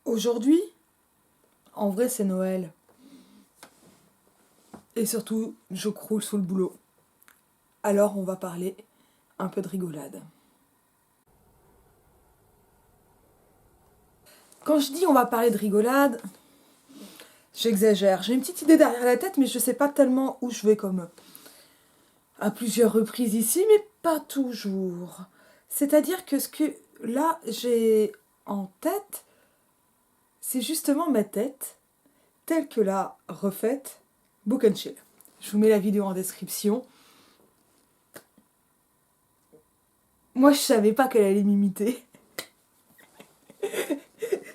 Aujourd'hui, en vrai, c'est Noël. Et surtout, je croule sous le boulot. Alors, on va parler un peu de rigolade. Quand je dis on va parler de rigolade, j'exagère. J'ai une petite idée derrière la tête, mais je sais pas tellement où je vais comme à plusieurs reprises ici, mais pas toujours. C'est-à-dire que ce que là j'ai en tête, c'est justement ma tête, telle que l'a refaite Book and Chill. Je vous mets la vidéo en description. Moi, je savais pas qu'elle allait m'imiter.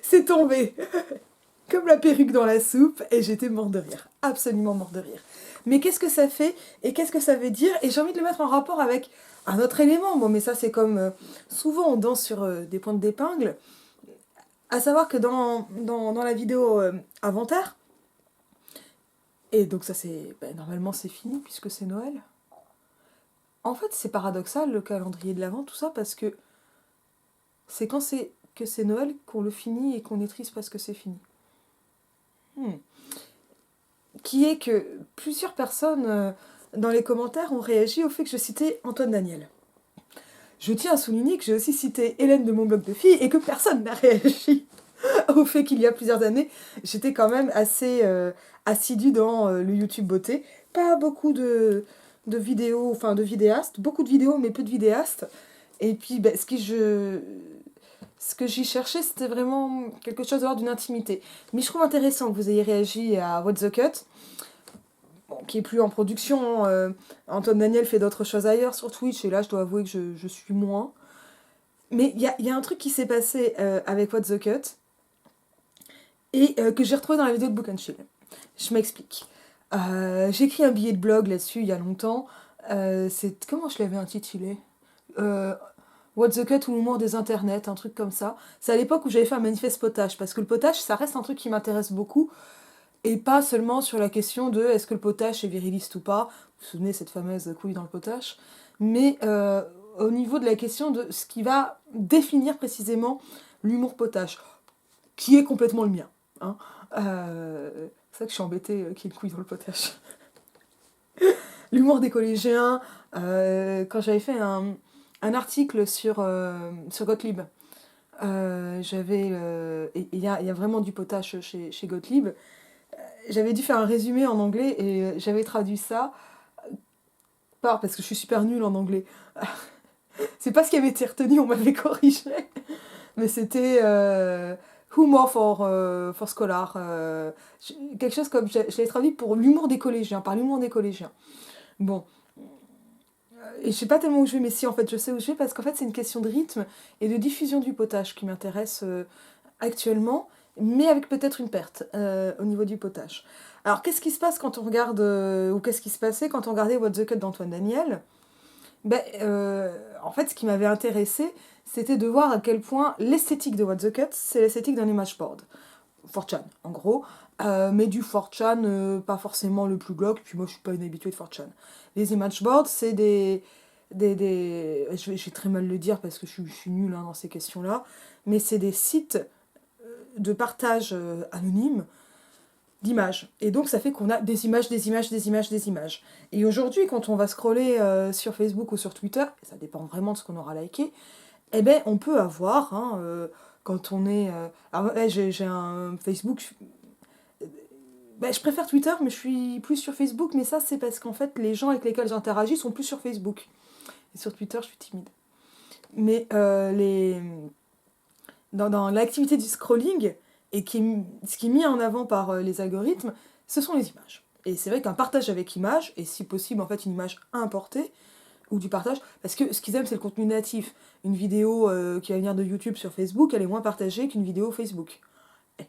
C'est tombé comme la perruque dans la soupe et j'étais mort de rire. Absolument mort de rire. Mais qu'est-ce que ça fait et qu'est-ce que ça veut dire? Et j'ai envie de le mettre en rapport avec un autre élément. Bon, mais ça, c'est comme souvent on danse sur des pointes d'épingle. À savoir que dans la vidéo avant-terre, et donc ça, c'est normalement c'est fini puisque c'est Noël. En fait, c'est paradoxal le calendrier de l'Avent, tout ça, parce que c'est quand c'est Noël qu'on le finit et qu'on est triste parce que c'est fini. Hmm. Qui est que plusieurs personnes dans les commentaires ont réagi au fait que je citais Antoine Daniel. Je tiens à souligner que j'ai aussi cité Hélène de mon blog de filles et que personne n'a réagi au fait qu'il y a plusieurs années, j'étais quand même assez assidue dans le YouTube beauté. Pas beaucoup de vidéos, enfin de vidéastes, beaucoup de vidéos mais peu de vidéastes. Et puis ce que j'y cherchais, c'était vraiment quelque chose d'ordre d'une intimité. Mais je trouve intéressant que vous ayez réagi à What the Cut, bon, qui est plus en production. Antoine Daniel fait d'autres choses ailleurs sur Twitch, et là, je dois avouer que je suis moins. Mais il y a un truc qui s'est passé avec What the Cut, et que j'ai retrouvé dans la vidéo de Book and Chill. Je m'explique. J'ai écrit un billet de blog là-dessus il y a longtemps. Comment je l'avais intitulé What the Cut ou l'humour des internets, un truc comme ça. C'est à l'époque où j'avais fait un manifeste potage, parce que le potage, ça reste un truc qui m'intéresse beaucoup, et pas seulement sur la question de est-ce que le potage est viriliste ou pas, vous vous souvenez cette fameuse couille dans le potage, mais au niveau de la question de ce qui va définir précisément l'humour potage, qui est complètement le mien. Hein. C'est ça que je suis embêtée qu'il y ait une couille dans le potage. L'humour des collégiens, quand j'avais fait un article sur Gottlieb, il y a vraiment du potage chez Gottlieb. J'avais dû faire un résumé en anglais et j'avais traduit ça parce que je suis super nulle en anglais. C'est pas ce qui avait été retenu, on m'avait corrigé. Mais c'était Humor for Scholar. Quelque chose comme. Je l'avais traduit pour l'humour des collégiens, par l'humour des collégiens. Bon. Et je sais pas tellement où je vais, mais si, en fait, je sais où je vais parce qu'en fait, c'est une question de rythme et de diffusion du potage qui m'intéresse actuellement, mais avec peut-être une perte au niveau du potage. Alors, qu'est-ce qui se passe quand on regarde, ou qu'est-ce qui se passait quand on regardait What the Cut d'Antoine Daniel? En fait, ce qui m'avait intéressé, c'était de voir à quel point l'esthétique de What the Cut, c'est l'esthétique d'un image board. 4chan, en gros. Mais du 4chan, pas forcément le plus glauque, puis moi je suis pas une habituée de 4chan. Les image boards, c'est je vais très mal le dire parce que je suis nulle hein, dans ces questions-là, mais c'est des sites de partage anonyme d'images. Et donc ça fait qu'on a des images, des images, des images, des images. Et aujourd'hui, quand on va scroller sur Facebook ou sur Twitter, ça dépend vraiment de ce qu'on aura liké, eh ben on peut avoir, hein, quand on est... alors ouais, j'ai un Facebook... je préfère Twitter, mais je suis plus sur Facebook, mais ça c'est parce qu'en fait les gens avec lesquels j'interagis sont plus sur Facebook. Et sur Twitter, je suis timide. Mais dans l'activité du scrolling, et ce qui est mis en avant par les algorithmes, ce sont les images. Et c'est vrai qu'un partage avec image, et si possible en fait une image importée, ou du partage, parce que ce qu'ils aiment c'est le contenu natif. Une vidéo qui va venir de YouTube sur Facebook, elle est moins partagée qu'une vidéo Facebook. Eh,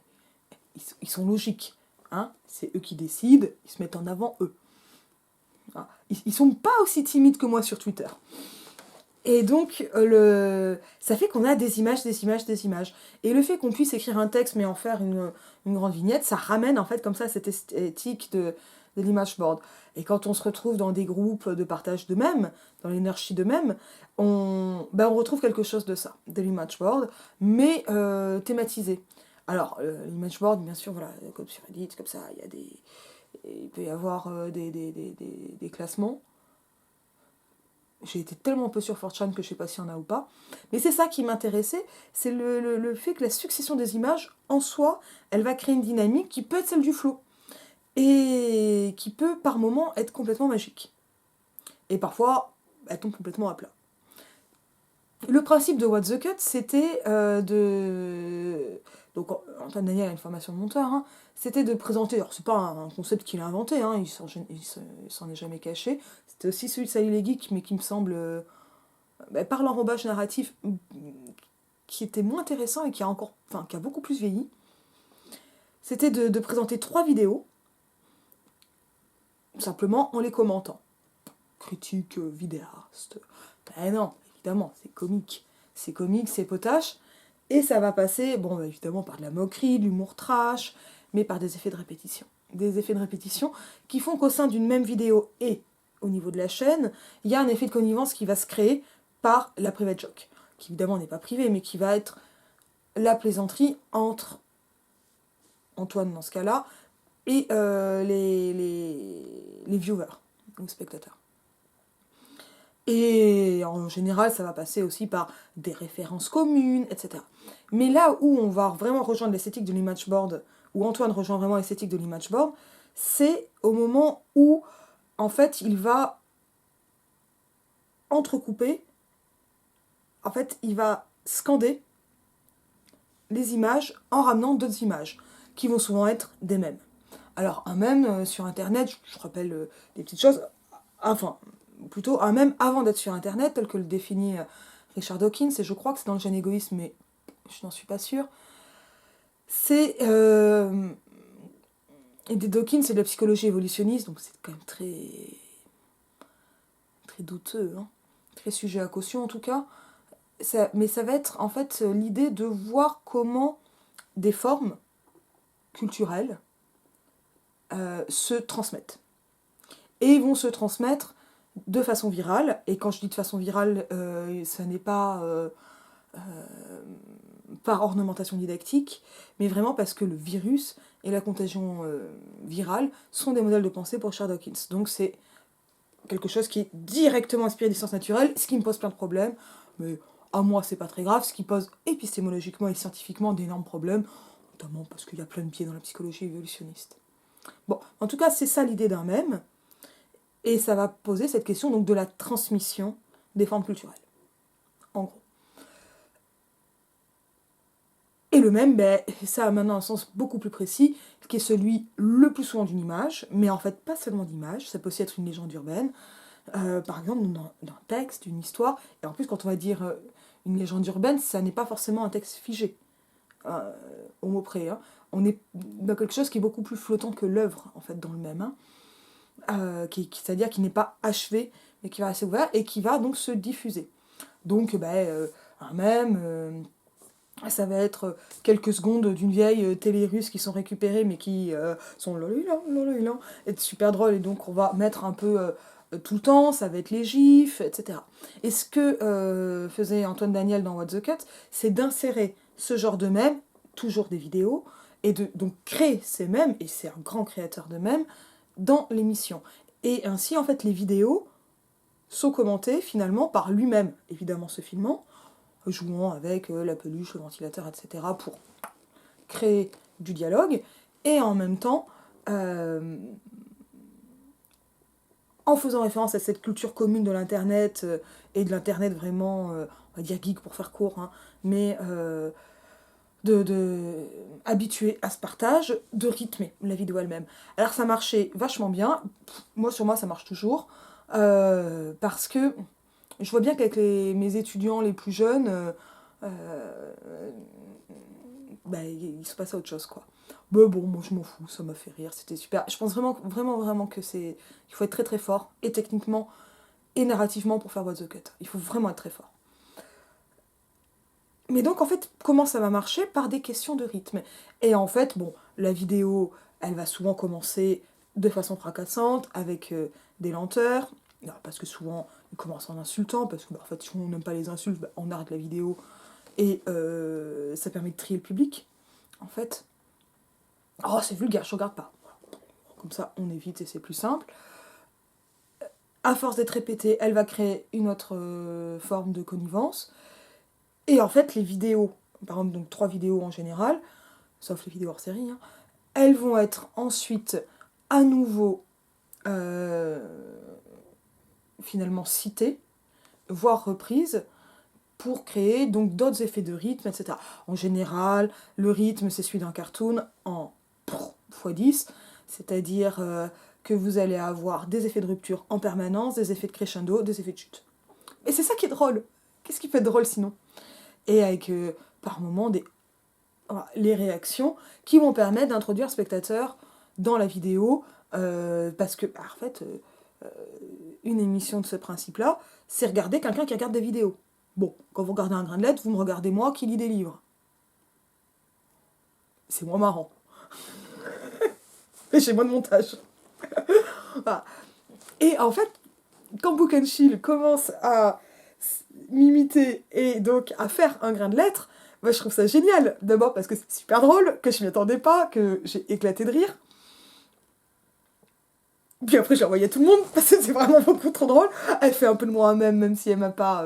ils sont logiques. Hein, c'est eux qui décident, ils se mettent en avant eux. Hein, ils sont pas aussi timides que moi sur Twitter. Et donc, ça fait qu'on a des images, des images, des images. Et le fait qu'on puisse écrire un texte, mais en faire une grande vignette, ça ramène en fait comme ça cette esthétique de l'image board. Et quand on se retrouve dans des groupes de partage de mèmes, dans l'énergie de mèmes, on retrouve quelque chose de ça, de l'image board, mais thématisé. Alors, l'image board, bien sûr, voilà, comme sur Reddit, comme ça, il peut y avoir des classements. J'ai été tellement peu sur 4chan que je sais pas s'il y en a ou pas. Mais c'est ça qui m'intéressait, c'est le fait que la succession des images, en soi, elle va créer une dynamique qui peut être celle du flow. Et qui peut, par moments, être complètement magique. Et parfois, elle tombe complètement à plat. Le principe de What the Cut, c'était de... Donc Antoine Daniel a une formation de monteur, hein, c'était de présenter... Alors c'est pas un concept qu'il a inventé, hein, il s'en est jamais caché. C'était aussi celui de Salut les Geeks, mais qui me semble, par l'enrobage narratif, qui était moins intéressant et qui a encore... Enfin, qui a beaucoup plus vieilli. C'était de présenter 3 vidéos, simplement en les commentant. Critique, vidéaste... Ben non, évidemment, c'est comique. C'est comique, c'est potache. Et ça va passer, bon, bah, évidemment, par de la moquerie, de l'humour trash, mais par des effets de répétition. Des effets de répétition qui font qu'au sein d'une même vidéo et au niveau de la chaîne, il y a un effet de connivence qui va se créer par la private joke, qui évidemment n'est pas privée, mais qui va être la plaisanterie entre Antoine dans ce cas-là et les viewers, ou spectateurs. Et en général, ça va passer aussi par des références communes, etc. Mais là où on va vraiment rejoindre l'esthétique de l'image board, où Antoine rejoint vraiment l'esthétique de l'image board, c'est au moment où, en fait, il va entrecouper, en fait, il va scander les images en ramenant d'autres images, qui vont souvent être des mèmes. Alors, un mème sur Internet, je rappelle des petites choses, enfin, plutôt un mème avant d'être sur Internet, tel que le définit Richard Dawkins, et je crois que c'est dans le Jeune Égoïsme, mais je n'en suis pas sûre. C'est... et des Dawkins, c'est de la psychologie évolutionniste, donc c'est quand même très douteux, hein, très sujet à caution en tout cas. Mais ça va être en fait l'idée de voir comment des formes culturelles se transmettent. Et ils vont se transmettre de façon virale, et quand je dis de façon virale, ça n'est pas par ornementation didactique, mais vraiment parce que le virus et la contagion virale sont des modèles de pensée pour Richard Dawkins. Donc c'est quelque chose qui est directement inspiré des sciences naturelles, ce qui me pose plein de problèmes, mais à moi c'est pas très grave, ce qui pose épistémologiquement et scientifiquement d'énormes problèmes, notamment parce qu'il y a plein de biais dans la psychologie évolutionniste. Bon, en tout cas c'est ça l'idée d'un mème, et ça va poser cette question donc de la transmission des formes culturelles, en gros. Et le même, ben, ça a maintenant un sens beaucoup plus précis, qui est celui le plus souvent d'une image, mais en fait pas seulement d'image, ça peut aussi être une légende urbaine, par exemple dans un texte, une histoire, et en plus quand on va dire une légende urbaine, ça n'est pas forcément un texte figé, au mot près, hein. On est dans quelque chose qui est beaucoup plus flottant que l'œuvre, en fait, dans le même, hein, c'est-à-dire qui n'est pas achevé, mais qui va assez ouvert, et qui va donc se diffuser. Donc, ben, un même... ça va être quelques secondes d'une vieille télé russe qui sont récupérées mais qui sont lololilan, et super drôle, et donc on va mettre un peu tout le temps, ça va être les gifs, etc. Et ce que faisait Antoine Daniel dans What the Cut, c'est d'insérer ce genre de mèmes, toujours des vidéos, et de donc créer ces mèmes, et c'est un grand créateur de mèmes, dans l'émission. Et ainsi, en fait, les vidéos sont commentées finalement par lui-même, évidemment se filmant, jouant avec la peluche, le ventilateur, etc. pour créer du dialogue, et en même temps, en faisant référence à cette culture commune de l'Internet, et de l'Internet vraiment, on va dire geek pour faire court, hein, mais habitué à ce partage, de rythmer la vidéo elle-même. Alors ça marchait vachement bien, moi sur moi ça marche toujours, parce que je vois bien qu'avec mes étudiants les plus jeunes, bah, il se passe à autre chose, quoi. Mais bon, moi je m'en fous, ça m'a fait rire, c'était super. Je pense vraiment que il faut être très très fort, et techniquement, et narrativement pour faire What the Cut. Il faut vraiment être très fort. Mais donc en fait, comment ça va marcher? Par des questions de rythme. Et en fait, bon, la vidéo, elle va souvent commencer de façon fracassante, avec des lenteurs, parce que souvent, ils commencent en insultant, parce que en fait, si on n'aime pas les insultes, on arrête la vidéo, et ça permet de trier le public. en fait, oh c'est vulgaire, je regarde pas. Comme ça, on évite et c'est plus simple. À force d'être répétée, elle va créer une autre forme de connivence. Et en fait, les vidéos, par exemple, donc 3 vidéos en général, sauf les vidéos hors série, hein, elles vont être ensuite à nouveau finalement citées, voire reprises, pour créer donc d'autres effets de rythme, etc. En général, le rythme, c'est celui d'un cartoon en x10, c'est-à-dire que vous allez avoir des effets de rupture en permanence, des effets de crescendo, des effets de chute. Et c'est ça qui est drôle. Qu'est-ce qui peut être drôle sinon? Et avec par moments les réactions qui vont permettre d'introduire le spectateur dans la vidéo, parce que en fait, une émission de ce principe-là, c'est regarder quelqu'un qui regarde des vidéos. Bon, quand vous regardez un grain de lettres, vous me regardez moi qui lis des livres. C'est moins marrant. Et j'ai moins de montage. Voilà. Et en fait, quand Book and Chill commence à m'imiter et donc à faire un grain de lettres, moi je trouve ça génial. D'abord parce que c'est super drôle, que je m'y attendais pas, que j'ai éclaté de rire. Puis après j'ai envoyé à tout le monde parce que c'est vraiment beaucoup trop drôle. Elle fait un peu de moi-même, même si elle m'a pas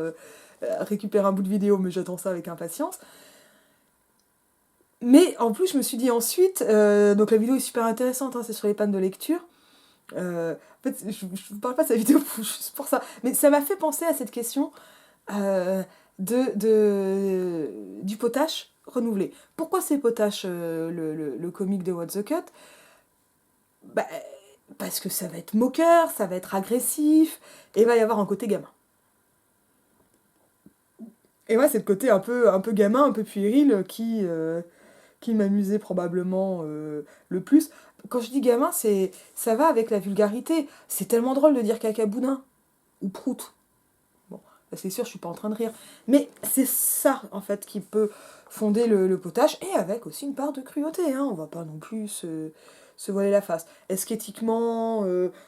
récupéré un bout de vidéo, mais j'attends ça avec impatience. Mais en plus je me suis dit ensuite, donc la vidéo est super intéressante, hein, c'est sur les pannes de lecture. En fait, je vous parle pas de cette vidéo juste pour ça, mais ça m'a fait penser à cette question du potache renouvelé. Pourquoi c'est potache le comique de What the Cut? Bah, parce que ça va être moqueur, ça va être agressif, et il va y avoir un côté gamin. Et moi, c'est le côté un peu gamin, un peu puéril qui m'amusait probablement le plus. Quand je dis gamin, ça va avec la vulgarité. C'est tellement drôle de dire cacaboudin ou prout. Bon, c'est sûr, je suis pas en train de rire. Mais c'est ça, en fait, qui peut fonder le potage, et avec aussi une part de cruauté, hein. On va pas non plus se voiler la face. Est-ce qu'éthiquement,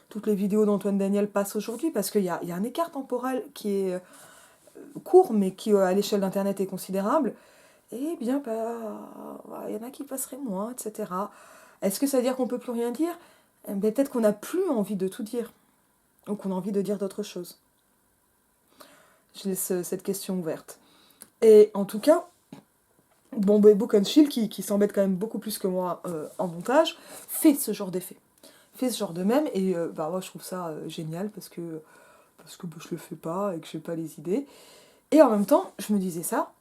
toutes les vidéos d'Antoine Daniel passent aujourd'hui? Parce qu'il y a un écart temporel qui est court, mais qui, à l'échelle d'Internet, est considérable. Eh bien, il y en a qui passeraient moins, etc. Est-ce que ça veut dire qu'on peut plus rien dire? Peut-être qu'on n'a plus envie de tout dire, ou qu'on a envie de dire d'autres choses. Je laisse cette question ouverte. Et en tout cas, bon, Book and Chill, qui s'embête quand même beaucoup plus que moi en montage, fait ce genre d'effet. Fait ce genre de même, et moi je trouve ça génial parce que je le fais pas et que j'ai pas les idées. Et en même temps, je me disais ça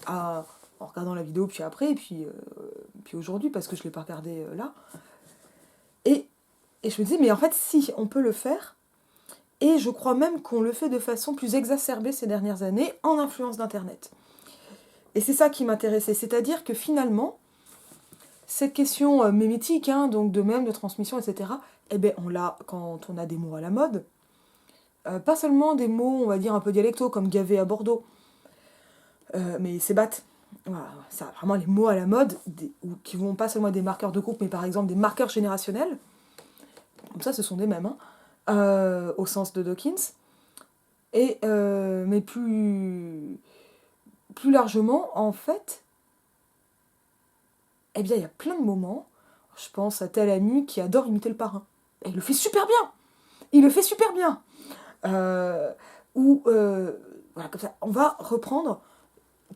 en regardant la vidéo, puis après, et puis aujourd'hui, parce que je l'ai pas regardé là. Et je me disais, mais en fait, si, on peut le faire. Et je crois même qu'on le fait de façon plus exacerbée ces dernières années, en influence d'Internet. Et c'est ça qui m'intéressait, c'est-à-dire que finalement, cette question mémétique, hein, donc de même, de transmission, etc., eh ben, on l'a quand on a des mots à la mode. Pas seulement des mots, on va dire, un peu dialectaux, comme gavé à Bordeaux, mais c'est batte. Voilà, ça, vraiment les mots à la mode, qui vont pas seulement être des marqueurs de groupe, mais par exemple des marqueurs générationnels. Comme ça, ce sont des mêmes, hein, au sens de Dawkins. Et, mais plus largement, en fait, eh bien, il y a plein de moments, je pense à tel ami qui adore imiter le parrain. Et il le fait super bien. Il le fait super bien. Voilà, comme ça, on va reprendre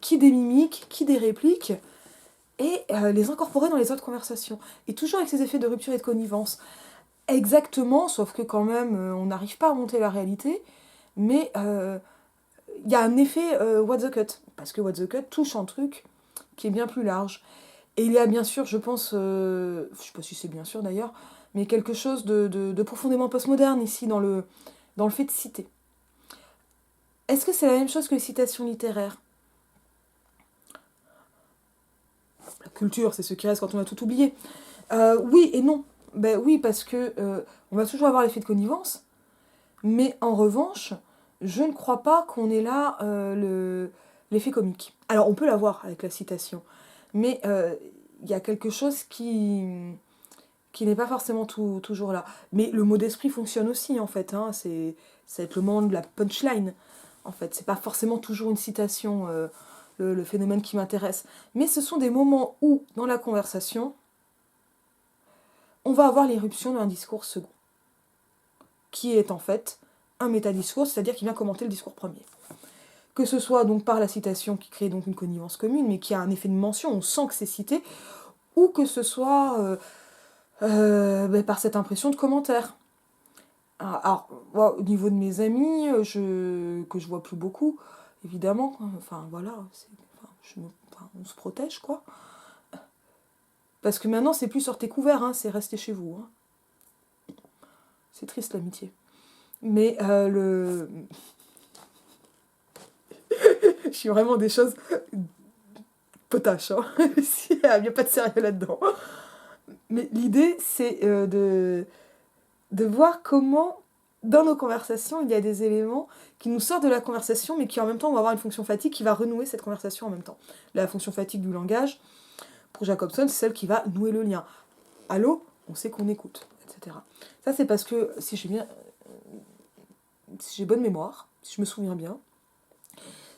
qui des mimiques, qui des répliques, et les incorporer dans les autres conversations. Et toujours avec ces effets de rupture et de connivence. Exactement, sauf que quand même, on n'arrive pas à monter la réalité, mais il y a un effet What the Cut, parce que What the Cut touche un truc qui est bien plus large. Et il y a bien sûr, je pense, je sais pas si c'est bien sûr d'ailleurs, mais quelque chose de profondément postmoderne ici dans le fait de citer. Est-ce que c'est la même chose que les citations littéraires? La culture, c'est ce qui reste quand on a tout oublié. Oui et non. Ben oui, parce que on va toujours avoir l'effet de connivence, mais en revanche, je ne crois pas qu'on ait là l'effet comique. Alors on peut l'avoir avec la citation, mais il y a quelque chose qui n'est pas forcément toujours là. Mais le mot d'esprit fonctionne aussi, en fait. Hein, c'est le moment de la punchline, en fait. C'est pas forcément toujours une citation le phénomène qui m'intéresse. Mais ce sont des moments où, dans la conversation, on va avoir l'irruption d'un discours second, qui est en fait un métadiscours, c'est-à-dire qui vient commenter le discours premier. Que ce soit donc par la citation qui crée donc une connivence commune, mais qui a un effet de mention, on sent que c'est cité, ou que ce soit par cette impression de commentaire. Alors, moi, au niveau de mes amis, que je vois plus beaucoup, évidemment, enfin voilà, on se protège, quoi. Parce que maintenant, c'est plus sortez couvert, hein, c'est rester chez vous. Hein. C'est triste l'amitié. Mais je suis vraiment des choses potaches, hein. Il n'y a pas de sérieux là-dedans. Mais l'idée, c'est de voir comment, dans nos conversations, il y a des éléments qui nous sortent de la conversation, mais qui en même temps vont avoir une fonction fatigue qui va renouer cette conversation en même temps. La fonction fatigue du langage, pour Jacobson, c'est celle qui va nouer le lien. Allô, on sait qu'on écoute, etc. Ça, c'est parce que, si j'ai bonne mémoire, si je me souviens bien,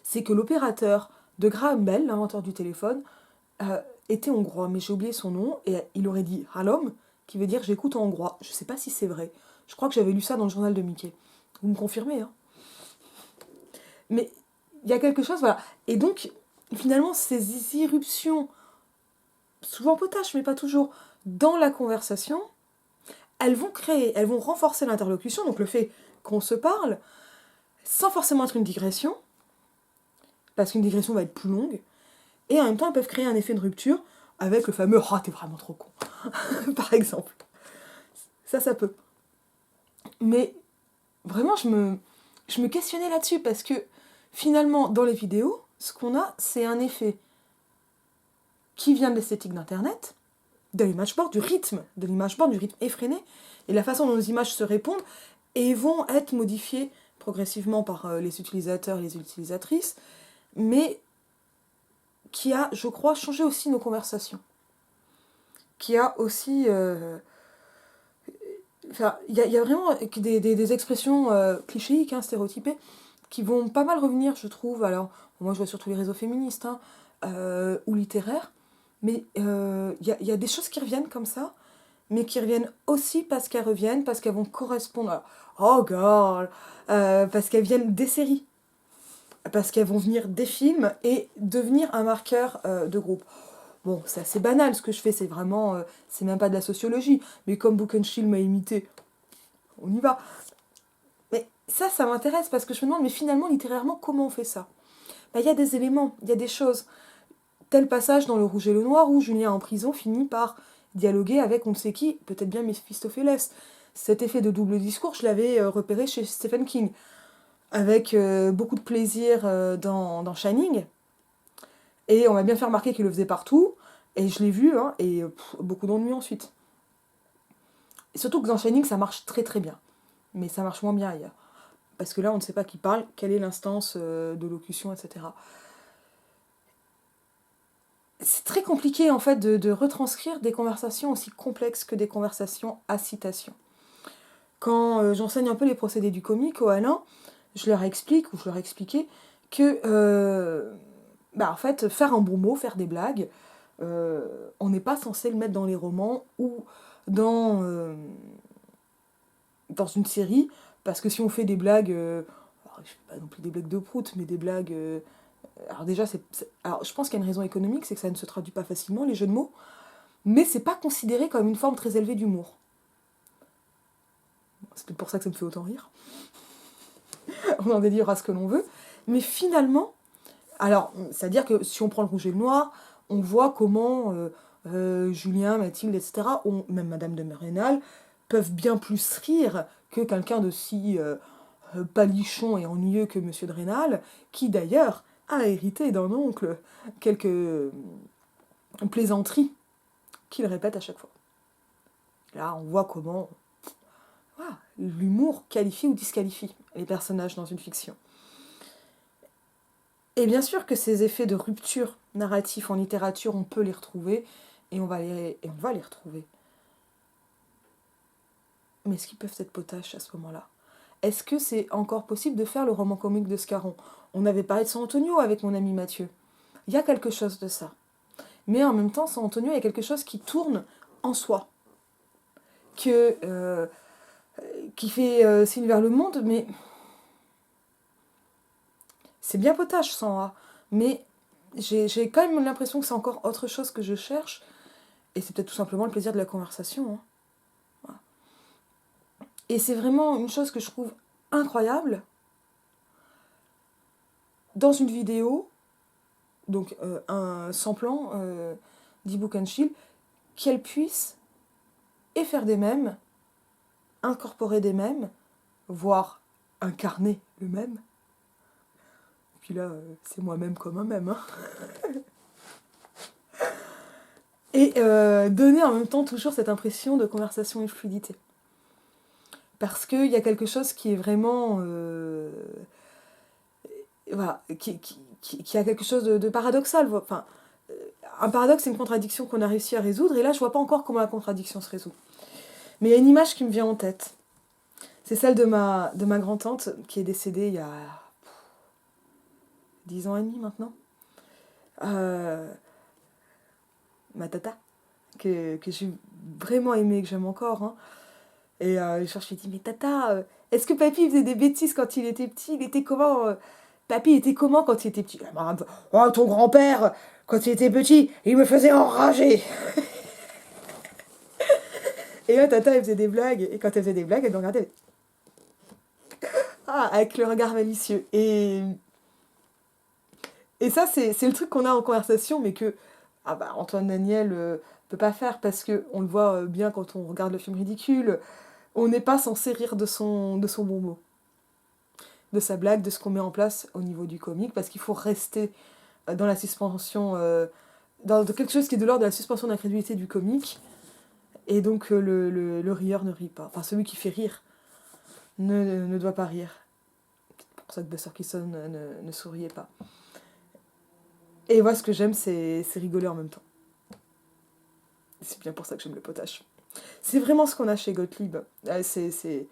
c'est que l'opérateur de Graham Bell, l'inventeur du téléphone, était hongrois, mais j'ai oublié son nom, et il aurait dit « Halom », qui veut dire « j'écoute » en hongrois. Je sais pas si c'est vrai. Je crois que j'avais lu ça dans le journal de Mickey. Vous me confirmez, hein? Mais il y a quelque chose, voilà. Et donc, finalement, ces irruptions, souvent potaches, mais pas toujours, dans la conversation, elles vont renforcer l'interlocution, donc le fait qu'on se parle, sans forcément être une digression, parce qu'une digression va être plus longue, et en même temps, elles peuvent créer un effet de rupture avec le fameux « Ah, t'es vraiment trop con », par exemple. Ça peut. Mais vraiment, je me questionnais là-dessus, parce que finalement, dans les vidéos, ce qu'on a, c'est un effet qui vient de l'esthétique d'Internet, de l'image board, du rythme effréné, et la façon dont nos images se répondent, et vont être modifiées progressivement par les utilisateurs et les utilisatrices, mais qui a, je crois, changé aussi nos conversations. Qui a aussi... Enfin, il y a vraiment des expressions clichéiques, hein, stéréotypées, qui vont pas mal revenir, je trouve. Alors, moi, je vois surtout les réseaux féministes, hein, ou littéraires, mais y a des choses qui reviennent comme ça, mais qui reviennent aussi parce qu'elles reviennent, parce qu'elles vont correspondre à Oh girl, parce qu'elles viennent des séries, parce qu'elles vont venir des films et devenir un marqueur de groupe. Bon, c'est assez banal ce que je fais, c'est vraiment, c'est même pas de la sociologie, mais comme Buchenschildt m'a imité, on y va. Mais ça m'intéresse parce que je me demande, mais finalement, littérairement, comment on fait ça? Il y a des éléments, il y a des choses. Tel passage dans Le Rouge et le Noir où Julien en prison finit par dialoguer avec on ne sait qui, peut-être bien Méphistophélès. Cet effet de double discours, je l'avais repéré chez Stephen King, avec beaucoup de plaisir dans Shining, et on m'a bien fait remarquer qu'il le faisait partout, et je l'ai vu, hein, et beaucoup d'ennuis ensuite. Et surtout que dans Shining, ça marche très très bien, mais ça marche moins bien ailleurs. Parce que là, on ne sait pas qui parle, quelle est l'instance de locution, etc. C'est très compliqué en fait de retranscrire des conversations aussi complexes que des conversations à citation. Quand j'enseigne un peu les procédés du comique au Alain, je leur explique, ou je leur expliquais, que en fait, faire un bon mot, faire des blagues, on n'est pas censé le mettre dans les romans ou dans, dans une série, parce que si on fait des blagues, je fais pas non plus des blagues de prout, mais des blagues... alors déjà, alors, je pense qu'il y a une raison économique, c'est que ça ne se traduit pas facilement, les jeux de mots, mais c'est pas considéré comme une forme très élevée d'humour. C'est peut-être pour ça que ça me fait autant rire. On en délire à ce que l'on veut. Mais finalement, alors, c'est-à-dire que si on prend Le Rouge et le Noir, on voit comment Julien, Mathilde, etc., même Madame de Rênal, peuvent bien plus rire que quelqu'un de si palichon et ennuyeux que Monsieur de Rênal, qui d'ailleurs a hérité d'un oncle quelques plaisanteries qu'il répète à chaque fois. Là, on voit comment l'humour qualifie ou disqualifie les personnages dans une fiction. Et bien sûr que ces effets de rupture narratif en littérature, on peut les retrouver, et on va les retrouver. Mais est-ce qu'ils peuvent être potaches à ce moment-là? Est-ce que c'est encore possible de faire le roman comique de Scarron? On avait parlé de San Antonio avec mon ami Mathieu. Il y a quelque chose de ça. Mais en même temps, San Antonio, il y a quelque chose qui tourne en soi, que, qui fait signe vers le monde, mais c'est bien potache sans A. Mais j'ai quand même l'impression que c'est encore autre chose que je cherche, et c'est peut-être tout simplement le plaisir de la conversation. Hein. Voilà. Et c'est vraiment une chose que je trouve incroyable dans une vidéo, donc un semblant d'e-book and chill, qu'elle puisse et faire des mèmes, incorporer des mèmes, voire incarner le mème. Et puis là, c'est moi-même comme un mème. Hein. Et donner en même temps toujours cette impression de conversation et de fluidité. Parce qu'il y a quelque chose qui est vraiment... voilà, qui a quelque chose de paradoxal. Enfin, un paradoxe, c'est une contradiction qu'on a réussi à résoudre, et là, je vois pas encore comment la contradiction se résout. Mais il y a une image qui me vient en tête. C'est celle de ma grand-tante, qui est décédée il y a 10 ans et demi maintenant. Ma tata, que j'ai vraiment aimée, que j'aime encore. Hein. Et je lui ai dit, mais tata, est-ce que papy faisait des bêtises quand il était petit? Il était comment Papy était comment quand il était petit? Oh, ton grand-père, quand il était petit, il me faisait enrager. Et là, tata, elle faisait des blagues. Et quand elle faisait des blagues, elle me regardait. Ah, avec le regard malicieux. Et ça, c'est le truc qu'on a en conversation, mais que Antoine Daniel peut pas faire, parce qu'on le voit bien quand on regarde le film Ridicule. On n'est pas censé rire de son bon mot, de sa blague, de ce qu'on met en place au niveau du comique, parce qu'il faut rester dans la suspension, dans quelque chose qui est de l'ordre de la suspension d'incrédulité du comique, et donc le rieur ne rit pas. Enfin, celui qui fait rire ne doit pas rire. C'est pour ça que Buster Keaton ne souriait pas. Et moi, ce que j'aime, c'est rigoler en même temps. C'est bien pour ça que j'aime le potache. C'est vraiment ce qu'on a chez Gottlieb. C'est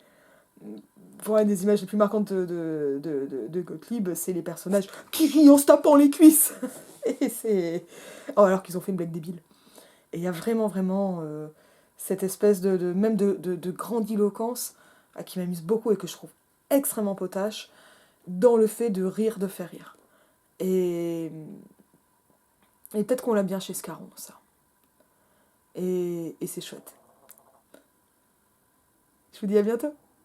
pour une des images les plus marquantes de Gottlieb, c'est les personnages qui rient en se tapant les cuisses. Et c'est... Oh, alors qu'ils ont fait une blague débile. Et il y a vraiment cette espèce même de grandiloquence qui m'amuse beaucoup et que je trouve extrêmement potache dans le fait de rire, de faire rire. Et peut-être qu'on l'a bien chez Scarron, ça. Et c'est chouette. Je vous dis à bientôt.